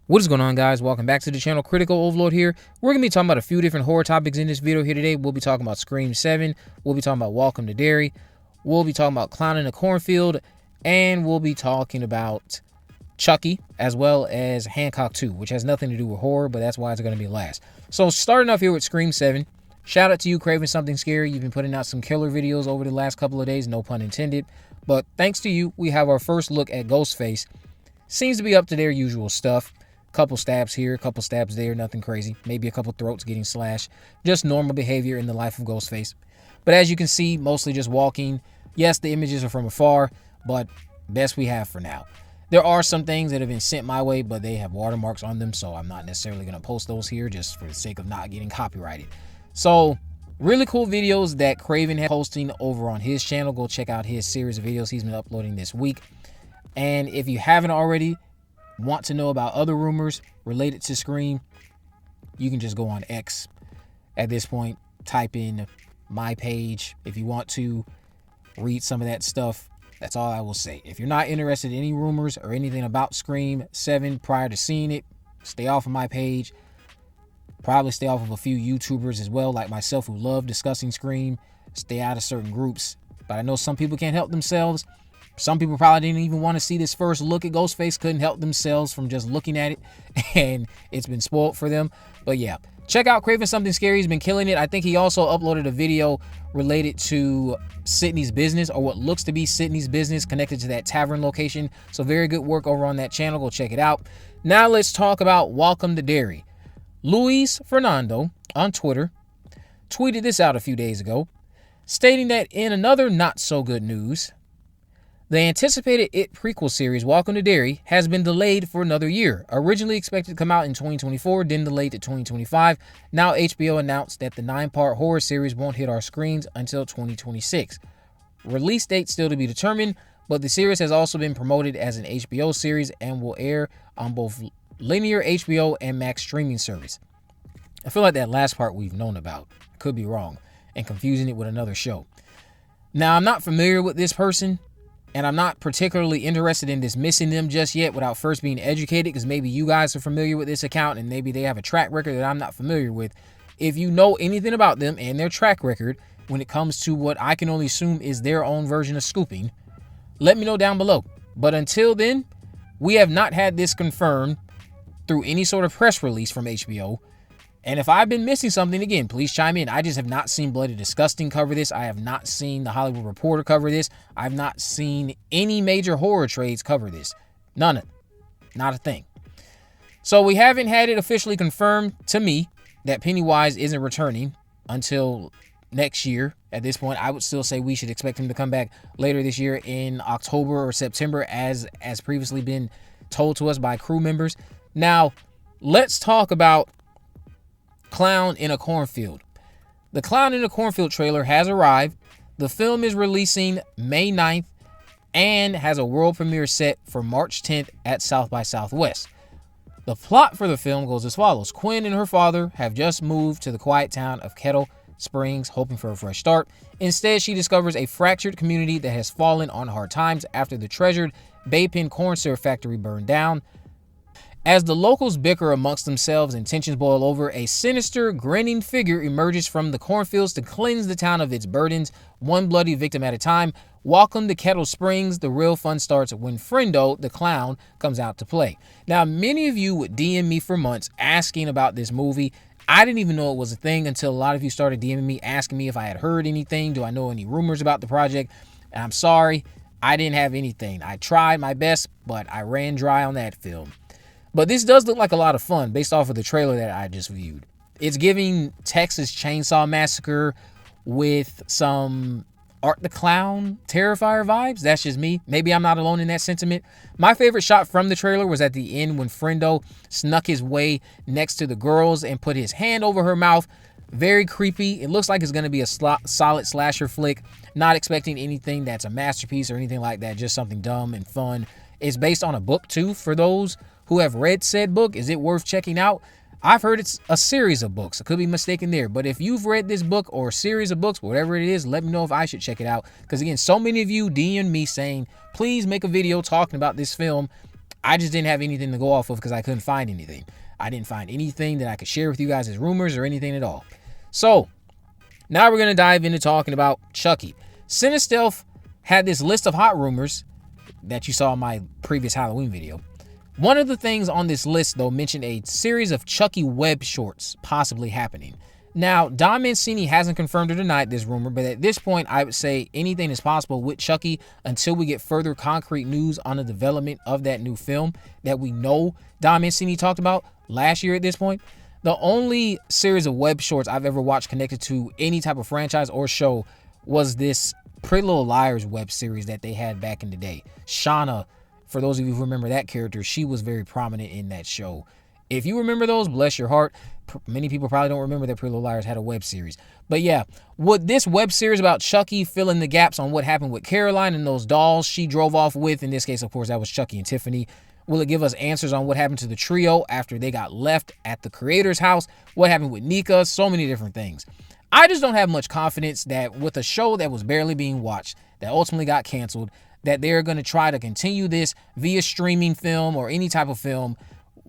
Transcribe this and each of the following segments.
What is going on, guys? Welcome back to the channel. Critical Overlord here. We're going to be talking about a few different horror topics in this video here today. We'll be talking about Scream 7. We'll be talking about Welcome to Derry. We'll be talking about Clown in a Cornfield. And we'll be talking about Chucky, as well as Hancock 2, which has nothing to do with horror, but that's why it's going to be last. So starting off here with Scream 7. Shout out to you, Craving Something Scary. You've been putting out some killer videos over the last couple of days, no pun intended. But thanks to you, we have our first look at Ghostface. Seems to be up to their usual stuff. Couple stabs here, couple stabs there, nothing crazy. Maybe a couple throats getting slashed. Just normal behavior in the life of Ghostface. But as you can see, mostly just walking. Yes, the images are from afar, but best we have for now. There are some things that have been sent my way, but they have watermarks on them, so I'm not necessarily going to post those here just for the sake of not getting copyrighted. So, really cool videos that Craven has posting over on his channel. Go check out his series of videos he's been uploading this week. And if you haven't already, want to know about other rumors related to Scream, you can just go on X at this point, type in my page if you want to read some of that stuff. That's all I will say. If you're not interested in any rumors or anything about Scream 7 prior to seeing it, stay off of my page. Probably stay off of a few YouTubers as well, like myself, who love discussing Scream. Stay out of certain groups, but I know some people can't help themselves. Some people probably didn't even want to see this first look at Ghostface, couldn't help themselves from just looking at it, and it's been spoiled for them. But yeah, check out Craving Something Scary. He's been killing it. I think he also uploaded a video related to Sydney's business, or what looks to be Sydney's business, connected to that tavern location. So very good work over on that channel. Go check it out. Now let's talk about Welcome to Derry. Luis Fernando on Twitter tweeted this out a few days ago, stating that in another not so good news, the anticipated It prequel series, Welcome to Derry, has been delayed for another year. Originally expected to come out in 2024, then delayed to 2025. Now HBO announced that the 9-part horror series won't hit our screens until 2026. Release date still to be determined, but the series has also been promoted as an HBO series and will air on both linear HBO and Max streaming service. I feel like that last part we've known about. Could be wrong, and confusing it with another show. Now, I'm not familiar with this person, and I'm not particularly interested in dismissing them just yet without first being educated, because maybe you guys are familiar with this account and maybe they have a track record that I'm not familiar with. If you know anything about them and their track record when it comes to what I can only assume is their own version of scooping, let me know down below. But until then, we have not had this confirmed through any sort of press release from HBO. And if I've been missing something, again, please chime in. I just have not seen Bloody Disgusting cover this. I have not seen The Hollywood Reporter cover this. I've not seen any major horror trades cover this. None of it. Not a thing. So we haven't had it officially confirmed to me that Pennywise isn't returning until next year. At this point, I would still say we should expect him to come back later this year in October or September, as previously been told to us by crew members. Now, let's talk about Clown in a Cornfield. The Clown in a Cornfield trailer has arrived. The film is releasing May 9th and has a world premiere set for March 10th at South by Southwest. The plot for the film goes as follows. Quinn and her father have just moved to the quiet town of Kettle Springs, hoping for a fresh start. Instead, she discovers a fractured community that has fallen on hard times after the treasured Baypen corn syrup factory burned down. As the locals bicker amongst themselves and tensions boil over, a sinister, grinning figure emerges from the cornfields to cleanse the town of its burdens, one bloody victim at a time. Welcome to Kettle Springs. The real fun starts when Frendo, the clown, comes out to play. Now, many of you would DM me for months asking about this movie. I didn't even know it was a thing until a lot of you started DMing me, asking me if I had heard anything. Do I know any rumors about the project? And I'm sorry, I didn't have anything. I tried my best, but I ran dry on that film. But this does look like a lot of fun based off of the trailer that I just viewed. It's giving Texas Chainsaw Massacre with some Art the Clown Terrifier vibes. That's just me. Maybe I'm not alone in that sentiment. My favorite shot from the trailer was at the end when Frendo snuck his way next to the girls and put his hand over her mouth. Very creepy. It looks like it's going to be a solid slasher flick. Not expecting anything that's a masterpiece or anything like that. Just something dumb and fun. It's based on a book too, for those who have read said book. Is it worth checking out? I've heard it's a series of books. I could be mistaken there. But if you've read this book or series of books, whatever it is, let me know if I should check it out. Because again, so many of you DM me saying, please make a video talking about this film. I just didn't have anything to go off of because I couldn't find anything. I didn't find anything that I could share with you guys as rumors or anything at all. So now we're going to dive into talking about Chucky. Cinestealth had this list of hot rumors that you saw in my previous Halloween video. One of the things on this list, though, mentioned a series of Chucky web shorts possibly happening. Now, Don Mancini hasn't confirmed or denied this rumor, but at this point, I would say anything is possible with Chucky until we get further concrete news on the development of that new film that we know Don Mancini talked about last year at this point. The only series of web shorts I've ever watched connected to any type of franchise or show was this Pretty Little Liars web series that they had back in the day. Shauna, for those of you who remember that character, she was very prominent in that show. If you remember those, bless your heart. Many people probably don't remember that Pretty Little Liars had a web series. But yeah, would this web series about Chucky fill in the gaps on what happened with Caroline and those dolls she drove off with? In this case, of course, that was Chucky and Tiffany. Will it give us answers on what happened to the trio after they got left at the creator's house? What happened with Nika? So many different things. I just don't have much confidence that with a show that was barely being watched, that ultimately got canceled, that they're going to try to continue this via streaming film or any type of film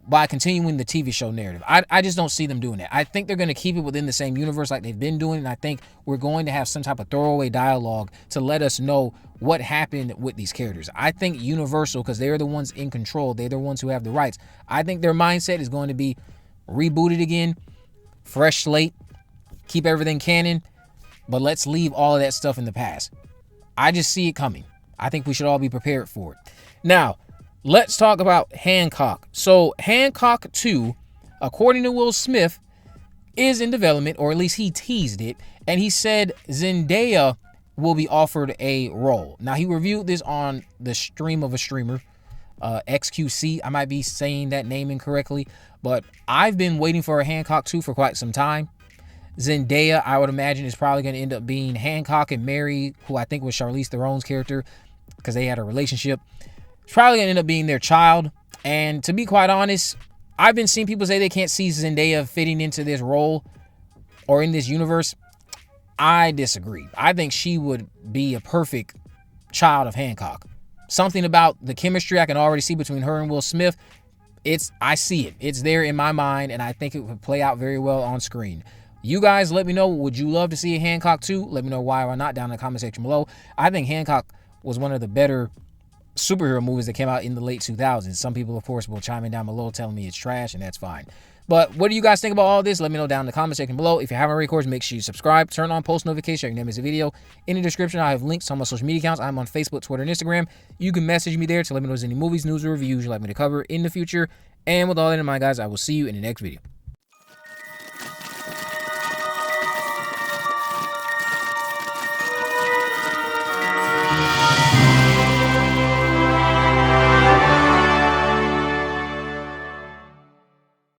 by continuing the TV show narrative. I just don't see them doing that. I think they're going to keep it within the same universe like they've been doing, and I think we're going to have some type of throwaway dialogue to let us know what happened with these characters. I think Universal, because they're the ones in control, they're the ones who have the rights, I think their mindset is going to be rebooted again, fresh slate, keep everything canon, but let's leave all of that stuff in the past. I just see it coming. I think we should all be prepared for it. Now, let's talk about Hancock. So Hancock 2, according to Will Smith, is in development, or at least he teased it, and he said Zendaya will be offered a role. Now, he reviewed this on the stream of a streamer, XQC. I might be saying that name incorrectly, but I've been waiting for a Hancock 2 for quite some time. Zendaya, I would imagine, is probably going to end up being Hancock and Mary, who I think was Charlize Theron's character, because they had a relationship. It's probably going to end up being their child. And to be quite honest, I've been seeing people say they can't see Zendaya fitting into this role or in this universe. I disagree. I think she would be a perfect child of Hancock. Something about the chemistry I can already see between her and Will Smith. I see it. It's there in my mind, and I think it would play out very well on screen. You guys, let me know. Would you love to see a Hancock 2? Let me know why or not down in the comment section below. I think Hancock was one of the better superhero movies that came out in the late 2000s. Some people, of course, will chime in down below telling me it's trash, and that's fine. But what do you guys think about all this? Let me know down in the comment section below. If you haven't already, of course, make sure you subscribe, turn on post notifications so you never miss a video. In the description, I have links to all my social media accounts. I'm on Facebook, Twitter, and Instagram. You can message me there to let me know if there's any movies, news, or reviews you'd like me to cover in the future. And with all that in mind, guys, I will see you in the next video.